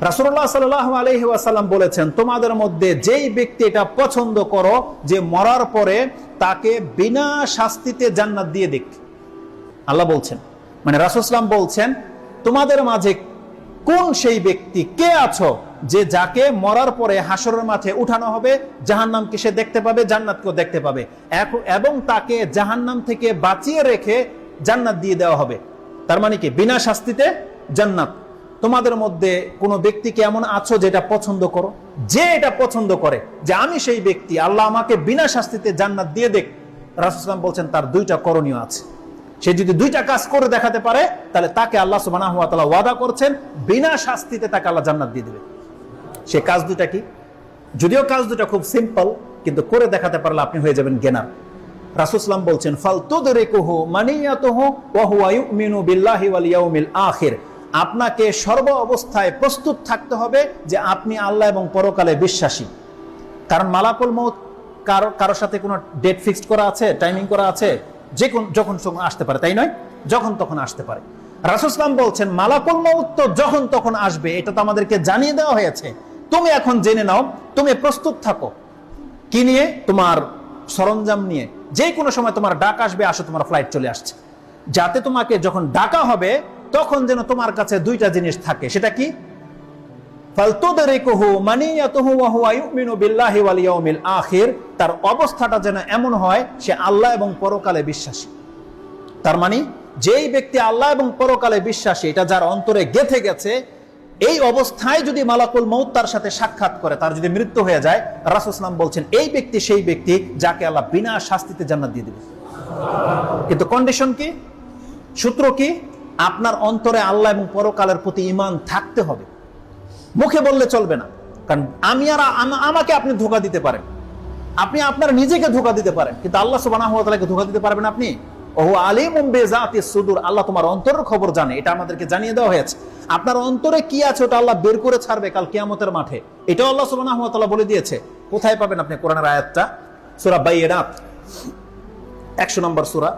রাসূলুল্লাহ সাল্লাল্লাহু আলাইহি ওয়াসাল্লাম বলেছেন, তোমাদের মধ্যে যেই ব্যক্তি এটা পছন্দ করো যে মরার পরে তাকে বিনা শাস্তিতে জান্নাত দিয়ে দিক। আল্লাহ বলছেন, মানে রাসূল সাল্লাল্লাহু আলাইহি ওয়াসাল্লাম বলছেন, তোমাদের মাঝে কোন সেই ব্যক্তি, কে আছো যে যাকে মরার পরে হাসরের মাঠে উঠানো হবে, জাহান্নামকে সে দেখতে পাবে, জান্নাতকেও দেখতে পাবে, এবং তাকে জাহান্নাম থেকে বাঁচিয়ে রেখে জান্নাত দিয়ে দেওয়া হবে। তার মানে কি? বিনা শাস্তিতে জান্নাত। তোমাদের মধ্যে কোনো ব্যক্তিকে এমন আছো যেটা পছন্দ করো, যে এটা পছন্দ করে যে আমি সেই ব্যক্তি, আল্লাহ আমাকে বিনা শাস্তিতে জান্নাত দিয়ে দেখ। রাসূল সাল্লাল্লাহু আলাইহি ওয়াসাল্লাম বলছেন তার দুইটা করণীয় আছে। সে যদি দুইটা কাজ করে দেখাতে পারে তাহলে তাকে আল্লাহ সুবহানাহু ওয়া তাআলা ওয়াদা করছেন বিনা শাস্তিতে তাকে আল্লাহ জান্নাত দিয়ে দেবে। সে কাজ দুইটা কি? যদিও কাজ দুটা খুব সিম্পল, কিন্তু করে দেখাতে পারলে আপনি হয়ে যাবেন জ্ঞানী। রাসূল সাল্লাল্লাহু আলাইহি ওয়াসাল্লাম বলছেন, ফালতুদরিকুহু মানিয়াতুহু ওয়া হুয়া ইউমিনু বিল্লাহি ওয়াল ইয়াউমিল আখির। আপনাকে সর্ব অবস্থায় প্রস্তুত থাকতে হবে যে আপনি আল্লাহ এবং পরকালে বিশ্বাসী। কারণ মালাকুল মউত কারোর সাথে কোনো ডেট ফিক্সড করা আছে, টাইমিং করা আছে, যখন আসতে পারে, তাই নয়? যখন তখন আসতে পারে। রাসূল সাল্লাল্লাহু আলাইহি ওয়াসাল্লাম বলছেন মালাকুল মউত তো যখন তখন আসবে, এটা তো আমাদেরকে জানিয়ে দেওয়া হয়েছে। তুমি এখন জেনে নাও, তুমি প্রস্তুত থাকো। কি নিয়ে? তোমার সরঞ্জাম নিয়ে। যে কোনো সময় তোমার ডাক আসবে, আসো তোমার ফ্লাইট চলে আসছে, যাতে তোমাকে যখন ডাকা হবে তখন যেন তোমার কাছে দুইটা জিনিস থাকে। সেটা কি? ফালতুদরিকুহু মানিয়াতুহু ওয়া হুয়া ইউমিনু বিল্লাহি ওয়াল ইয়াউমিল আখির। তার অবস্থাটা যেন এমন হয় সে আল্লাহ এবং পরকালে বিশ্বাসী। তার মানে যেই ব্যক্তি আল্লাহ এবং পরকালে বিশ্বাসী, এটা যার অন্তরে গেঁথে গেছে, এই অবস্থায় যদি মালাকুল মউত তার সাথে সাক্ষাৎ করে, তার যদি মৃত্যু হয়ে যায়, রাসূল সাল্লাল্লাহু আলাইহি ওয়াসাল্লাম বলছেন এই ব্যক্তি সেই ব্যক্তি যাকে আল্লাহ বিনা শাস্তিতে জান্নাত দিয়ে দেবে। কিন্তু কন্ডিশন কি? সূত্র কি? আপনার অন্তরে আল্লাহ এবং পরকালের প্রতি ঈমান থাকতে হবে। মুখে বললে চলবে না। কারণ আমাকে আপনি ধোঁকা দিতে পারেন, আপনি আপনার নিজেকে ধোঁকা দিতে পারেন, কিন্তু আল্লাহ সুবহানাহু ওয়া তাআলাকে ধোঁকা দিতে পারবেন আপনি? ওহু আলিমুম বিযাতিস সুদূর। আল্লাহ তোমার অন্তরের খবর জানে, এটা আমাদেরকে জানিয়ে দেওয়া হয়েছে। আপনার অন্তরে কি আছে ওটা আল্লাহ বের করে ছাড়বে কাল কিয়ামতের মাঠে, এটাও আল্লাহ সুবহানাহু ওয়া তাআলা বলে দিয়েছে। কোথায় পাবেন আপনি কোরআনের আয়াতটা? সূরা বাইয়িনাত 100 নম্বর সূরা,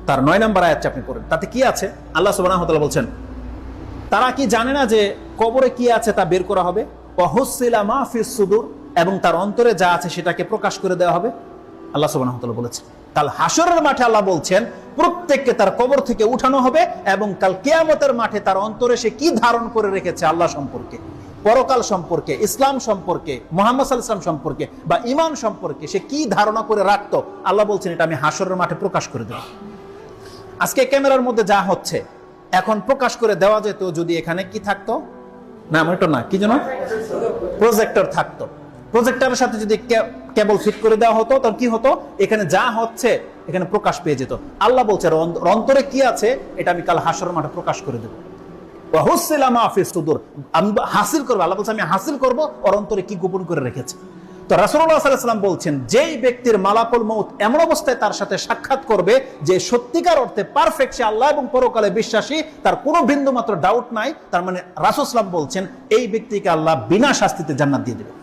তার 9 নম্বর আয়াতটা আপনি পড়েন। তাতে কি আছে? আল্লাহ সুবহানাহু ওয়া তাআলা বলছেন, তারা কি জানে না যে কবরে কি আছে তা বের করা হবে? ওয়া হুসিলা মা ফিস সুদূর, এবং তার অন্তরে যা আছে সেটাকে প্রকাশ করে দেওয়া হবে। আল্লাহ সুবহানাহু ওয়া তাআলা বলেছেন কাল হাসরের মাঠে আল্লাহ বলছেন প্রত্যেককে তার কবর থেকে উঠানো হবে, এবং কাল কিয়ামতের মাঠে তার অন্তরে সে কি ধারণ করে রেখেছে আল্লাহ সম্পর্কে, পরকাল সম্পর্কে, ইসলাম সম্পর্কে, মুহাম্মদ সাল্লাল্লাহু আলাইহি ওয়াসাল্লাম সম্পর্কে বা ঈমান সম্পর্কে সে কি ধারণা করে রাখতো, আল্লাহ বলছেন এটা আমি হাসরের মাঠে প্রকাশ করে দেব। আজকে ক্যামেরার মধ্যে যা হচ্ছে এখন প্রকাশ করে দেওয়া যেত যদি এখানে কি থাকতো, না মনিটর না, কি যেন প্রজেক্টর থাকতো। প্রজেক্টরের সাথে যদি কেবল ফিট করে দেওয়া হতো তখন কি হতো? এখানে যা হচ্ছে এখানে প্রকাশ পেয়ে যেত। আল্লাহ বলছে অন্তরে কি আছে এটা আমি কাল হাসরের মাঠে প্রকাশ করে দেব। ওয়া হুসিলা মা ফিস সুদূর, আমি হাসিল করব, আল্লাহ বলছে আমি হাসিল করব ওর অন্তরে কি গোপন করে রেখেছে। তো রাসূলুল্লাহ সাল্লাল্লাহু আলাইহি ওয়াসাল্লাম বলছেন যেই ব্যক্তির মালাকুল মউত এমন অবস্থায় তার সাথে সাক্ষাৎ করবে যে সত্যিকার অর্থে পারফেক্ট, সে আল্লাহ এবং পরকালে বিশ্বাসী, তার কোনো বিন্দু মাত্র ডাউট নাই, তার মানে রাসূল সাল্লাল্লাহু আলাইহি ওয়াসাল্লাম বলছেন এই ব্যক্তিকে আল্লাহ বিনা শাস্তিতে জান্নাত দিয়ে দেবে।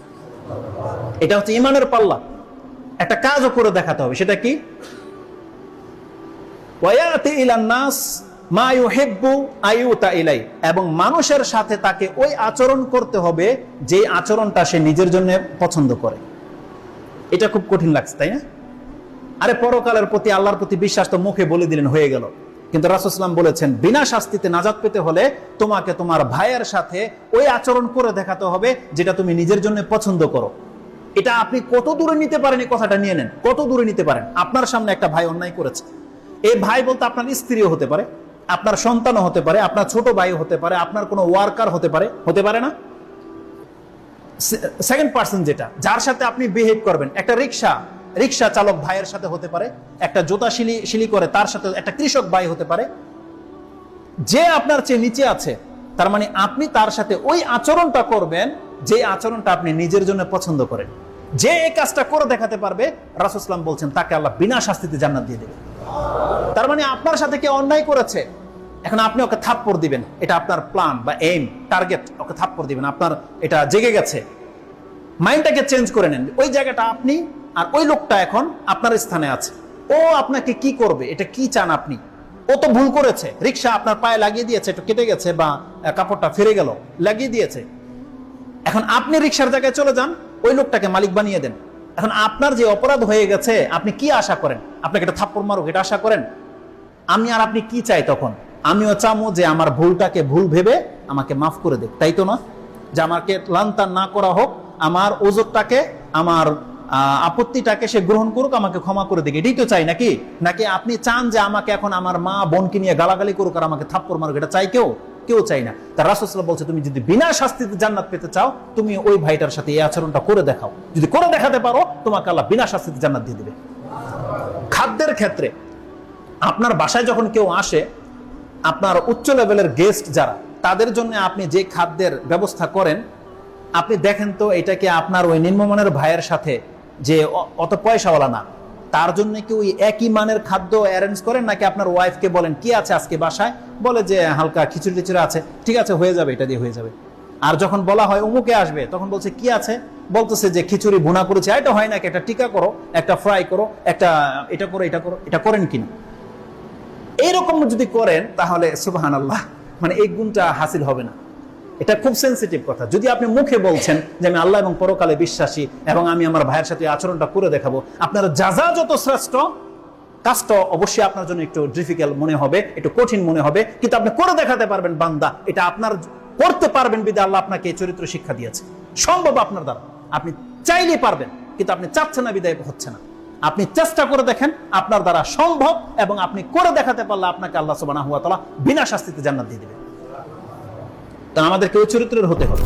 এটা হচ্ছে ঈমানের পাল্লা। একটা কাজও করে দেখাতে হবে। সেটা কি? ওয়ায়াতি ইলান নাস মা ইউহিব্বু আইউতা ইলাই, এবং মানুষের সাথে তাকে ওই আচরণ করতে হবে যে আচরণটা সে নিজের জন্য পছন্দ করে। এটা খুব কঠিন লাগছে, তাই না? আরে পরকালের প্রতি, আল্লাহর প্রতি বিশ্বাস তো মুখে বলে দিলেন, হয়ে গেল। কিন্তু রাসূল সাল্লাল্লাহু আলাইহি ওয়াসাল্লাম বলেছেন বিনা শাস্তিতে নাজাত পেতে হলে তোমাকে তোমার ভাইয়ের সাথে ওই আচরণ করে দেখাতে হবে যেটা তুমি নিজের জন্য পছন্দ করো। এটা আপনি কত দূরে নিতে পারেন এই কথাটা নিয়ে নেন। কত দূরে নিতে পারেন? আপনার সামনে একটা ভাই অন্যায় করেছে, এই ভাই বলতে আপনার স্ত্রীও হতে পারে, আপনার সন্তানও হতে পারে, আপনার ছোট ভাই হতে পারে, আপনার কোনো ওয়ার্কার হতে পারে, হতে পারে না? সেকেন্ড পার্সন যেটা, যার সাথে আপনি বিহেভ করবেন, একটা রিক্সা চালক ভাইয়ের সাথে হতে পারে, একটা জুতা শিলি করে তার সাথে, একটা কৃষক ভাই হতে পারে, যে আপনার চেয়ে নিচে আছে। তার মানে আপনি তার সাথে ওই আচরণটা করবেন যে আচরণটা আপনি নিজের জন্য পছন্দ করেন। যে এই কাজটা করে দেখাতে পারবে, রাসূল সাল্লাল্লাহু আলাইহি ওয়াসাল্লাম বলছেন তাকে আল্লাহ বিনা শাস্তিতে জান্নাত দিয়ে দেবে। তার মানে আপনার সাথে কে অন্যায় করেছে, এখন আপনি ওকে থাপ্পড় দিবেন, এটা আপনার প্ল্যান বা এইম, টার্গেট, ওকে থাপ্পড় দিবেন, আপনার এটা জেগে গেছে। মাইন্ডটাকে চেঞ্জ করে নেন। ওই জায়গাটা আপনি, আর ওই লোকটা এখন আপনার স্থানে আছে, ও আপনাকে কি করবে এটা কি চান আপনি, ও তো ভুল করেছে, রিক্সা আপনার পায়ে লাগিয়ে দিয়েছে, একটু কেটে গেছে বা কাপড়টা ফিরে গেল, লাগিয়ে দিয়েছে। এখন আপনি রিক্সার জায়গায় চলে যান, ওই লোকটাকে মালিক বানিয়ে দেন। এখন আপনার যে অপরাধ হয়ে গেছে, আপনি কি আশা করেন? আপনাকে একটা থাপ্পড় মারুক, এটা আশা করেন? আমি আর আপনি কি চাই তখন? আমিও চামো যে আমার ভুলটাকে ভুল ভেবে আমাকে মাফ করে দেখ, তাই তো না? যে আমাকে লান্তান না করা হোক, আমার ওজরটাকে, আমার আপত্তিটাকে সে গ্রহণ করুক, আমাকে ক্ষমা করে দিক, এটাই তো চাই নাকি? নাকি আপনি চান যে আমাকে এখন আমার মা বোনকে নিয়ে গালাগালি করুক আর আমাকে থাপ্পড় মারুক? এটা চাই কেউ? কেউ চাই না। তার রাসূল সাল্লাল্লাহু আলাইহি ওয়াসাল্লাম বলছে, তুমি যদি বিনা শাস্তিতে জান্নাত পেতে চাও, তুমি ওই ভাইটার সাথে এই আচরণটা করে দেখাও। যদি করে দেখাতে পারো, তোমাকে আল্লাহ বিনা শাস্তিতে জান্নাত দিয়ে দিবে। খাদ্যের ক্ষেত্রে আপনার বাসায় যখন কেউ আসে, আপনার উচ্চ লেভেলের গেস্ট যারা, তাদের জন্য আপনি যে খাদ্যের ব্যবস্থা করেন, আপনি দেখেন তো এটা কি আপনার ওই নিম্নমানের ভাইয়ের সাথে যে অত পয়সাওয়ালা না, তার জন্য কি ওই একই মানের খাদ্য অ্যারেঞ্জ করেন, নাকি আপনার ওয়াইফকে বলেন কি আছে আজকে বাসায়, বলে যে হালকা খিচুড়ি টিচুড়ি আছে, ঠিক আছে হয়ে যাবে, এটা দিয়ে হয়ে যাবে। আর যখন বলা হয় অমুকে আসবে, তখন বলছে কি আছে, বলতেছে যে খিচুড়ি ভুনা করেছে, এটা হয় নাকি, একটা টিকা করো, একটা ফ্রাই করো, একটা এটা করো, এটা করো, এটা করেন কিনা? এইরকম যদি করেন তাহলে সুবহানাল্লাহ, মানে এই গুণটা হাসিল হবে না। এটা খুব সেন্সিটিভ কথা। যদি আপনি মুখে বলছেন যে আমি আল্লাহ এবং পরকালে বিশ্বাসী এবং আমি আমার ভাইয়ের সাথে আচরণটা করে দেখাবো, আপনার যাজা যত শ্রেষ্ঠ, কাজটা অবশ্যই আপনার জন্য একটু ডিফিকাল্ট মনে হবে, একটু কঠিন মনে হবে, কিন্তু আপনি করে দেখাতে পারবেন বান্দা, এটা আপনার করতে পারবেন বিধায় আল্লাহ আপনাকে এই চরিত্র শিক্ষা দিয়েছে। সম্ভব আপনার দ্বারা, আপনি চাইলেই পারবেন, কিন্তু আপনি চাচ্ছেন না বিধায় হচ্ছে না। আপনি চেষ্টা করে দেখেন, আপনার দ্বারা সম্ভব, এবং আপনি করে দেখাতে পারলে আপনাকে আল্লাহ সুবহানাহু ওয়া তাআলা বিনা শাস্তিতে জান্নাত দিয়ে দিবেন। তা আমাদেরকে ওই চরিত্রের হতে হবে।